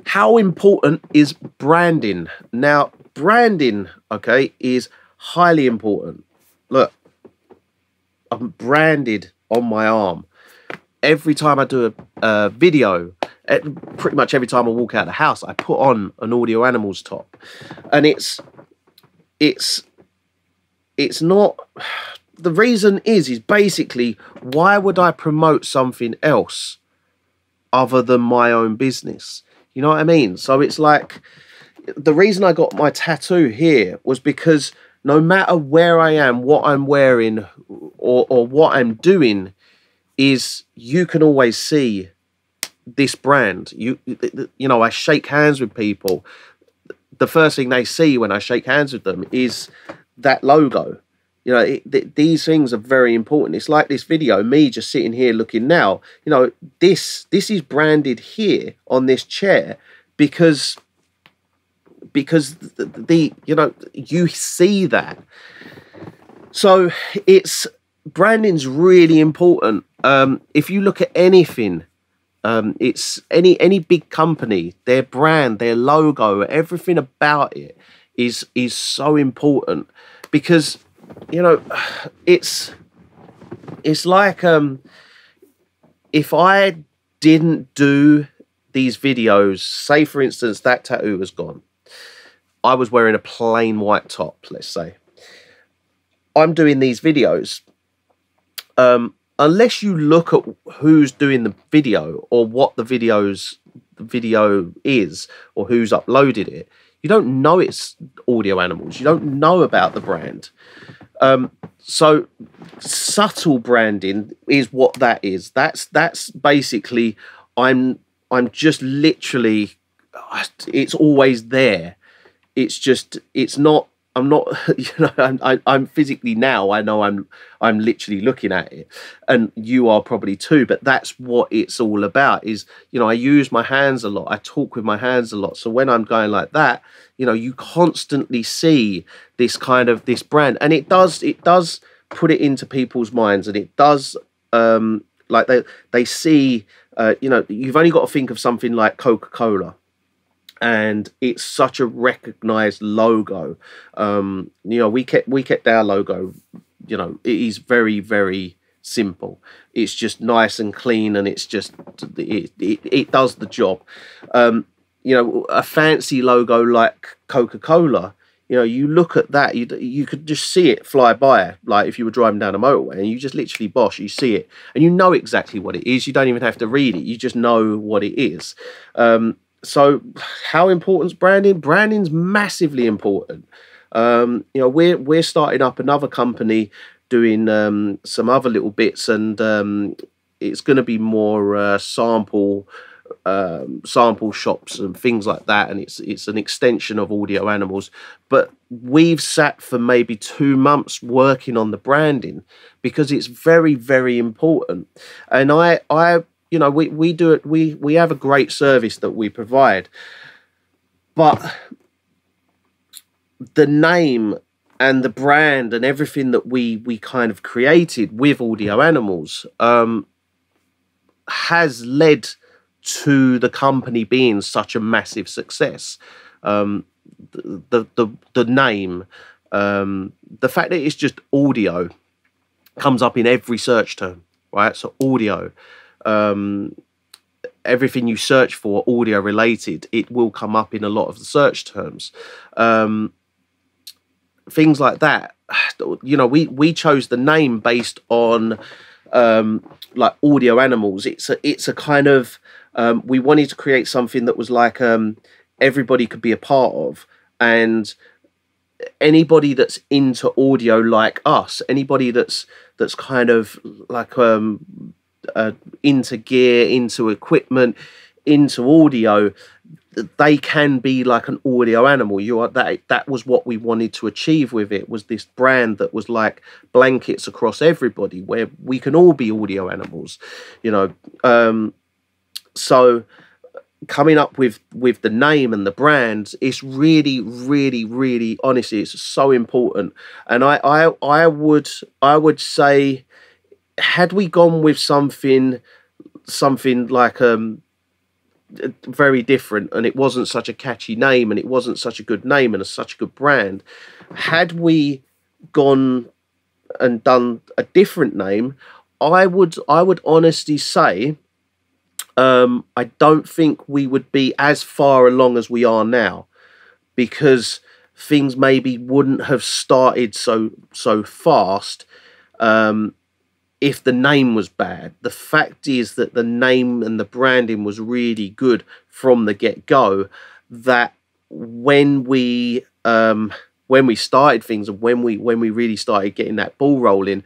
how important is branding? Now, branding, okay, is highly important. Look, I'm branded on my arm. Every time I do a video, pretty much every time I walk out of the house, I put on an Audio Animals top. And it's not, the reason is basically, why would I promote something else other than my own business? You know what I mean? So it's like, the reason I got my tattoo here was because no matter where I am, what I'm wearing, or what I'm doing, is you can always see this brand. You know, I shake hands with people. The first thing they see when I shake hands with them is that logo. You know, these things are very important. It's like this video, me just sitting here looking now. You know, this is branded here on this chair because the you know, you see that. So branding's really important. If you look at anything, it's any big company, their brand, their logo, everything about it is so important, because, you know, it's like, if I didn't do these videos, say for instance that tattoo was gone, I was wearing a plain white top, let's say, I'm doing these videos, unless you look at who's doing the video or what the video is or who's uploaded it, you don't know it's Audio Animals. You don't know about the brand. So subtle branding is what that is. That's basically, I'm just literally, it's always there. It's just, I'm not, you know, I'm physically now, I know I'm literally looking at it, and you are probably too, but that's what it's all about. Is, you know, I use my hands a lot, I talk with my hands a lot, so when I'm going like that, you know, you constantly see this kind of, this brand, and it does put it into people's minds, and it does, like they see, you know, you've only got to think of something like Coca-Cola, and it's such a recognized logo. You know, we kept our logo, you know, it is very, very simple. It's just nice and clean, and it's just, it does the job. You know, a fancy logo like Coca-Cola, you know, you look at that, you could just see it fly by, like if you were driving down a motorway, and you just literally, bosh, you see it, and you know exactly what it is. You don't even have to read it. You just know what it is. So how important is branding? Branding's massively important. You know, we're starting up another company doing some other little bits, and it's going to be more sample shops and things like that, and it's an extension of Audio Animals. But we've sat for maybe 2 months working on the branding, because it's very, very important. And I you know, we do it, we have a great service that we provide, but the name and the brand and everything that we kind of created with Audio Animals has led to the company being such a massive success. The name, the fact that it's just audio comes up in every search term, right? So audio, everything you search for audio related, it will come up in a lot of the search terms. Things like that. You know, we chose the name based on like Audio Animals. It's a kind of, we wanted to create something that was like, everybody could be a part of, and anybody that's into audio like us, anybody that's kind of like into gear, into equipment, into audio, they can be like an audio animal. That was what we wanted to achieve with it, was this brand that was like blankets across everybody, where we can all be audio animals, you know. So coming up with the name and the brand, it's really, really, really, honestly, it's so important. And I would say, had we gone with something like very different, and it wasn't such a catchy name, and it wasn't such a good name and such a good brand. Had we gone and done a different name, I would honestly say, I don't think we would be as far along as we are now, because things maybe wouldn't have started so fast if the name was bad. The fact is that the name and the branding was really good from the get-go, that when we started things, and when we really started getting that ball rolling,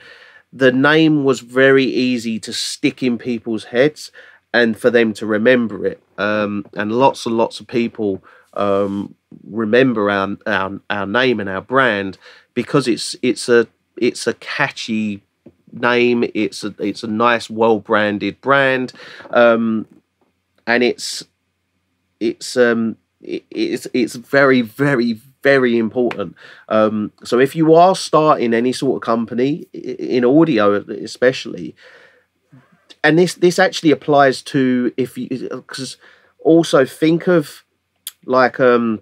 the name was very easy to stick in people's heads and for them to remember it. And lots of people remember our name and our brand because it's a catchy name. It's a nice, well branded brand, and it's very, very, very important. So if you are starting any sort of company in audio, especially, and this actually applies to, if you, because also think of like don't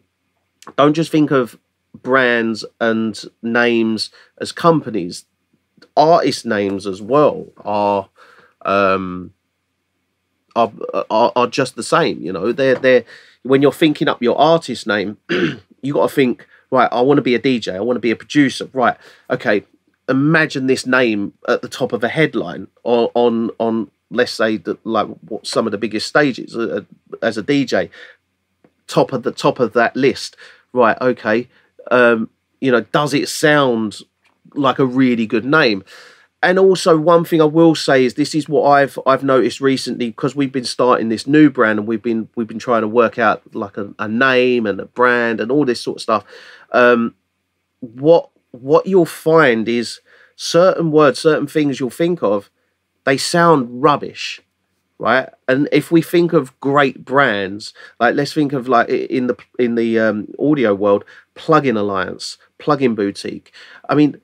just think of brands and names as companies. Artist names as well are just the same. You know, they're when you're thinking up your artist name, you got to think, right, I want to be a DJ, I want to be a producer, right? Okay, imagine this name at the top of a headline on let's say that, like, what some of the biggest stages as a DJ, top of that list, right? Okay, you know, does it sound like a really good name? And also, one thing I will say is, this is what I've noticed recently, because we've been starting this new brand, and we've been trying to work out like a name and a brand and all this sort of stuff. What you'll find is certain words, certain things you'll think of, they sound rubbish, right? And if we think of great brands, like let's think of, like, in the audio world, Plugin Alliance, Plugin Boutique. I mean,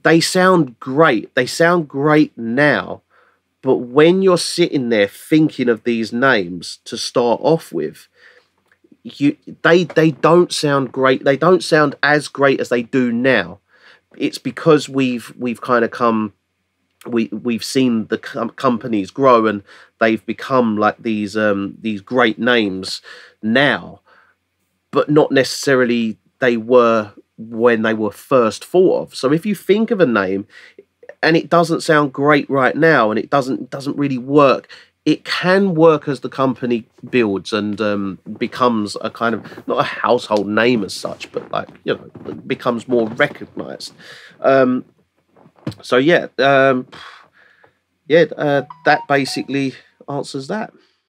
they sound great. They sound great now, but when you're sitting there thinking of these names to start off with, they don't sound great. They don't sound as great as they do now. It's because we've kind of come. We've seen the companies grow, and they've become like these great names now, but not necessarily they were when they were first thought of. So if you think of a name and it doesn't sound great right now, and it doesn't really work, it can work as the company builds and becomes a kind of, not a household name as such, but, like, you know, becomes more recognized. So yeah, that basically answers that.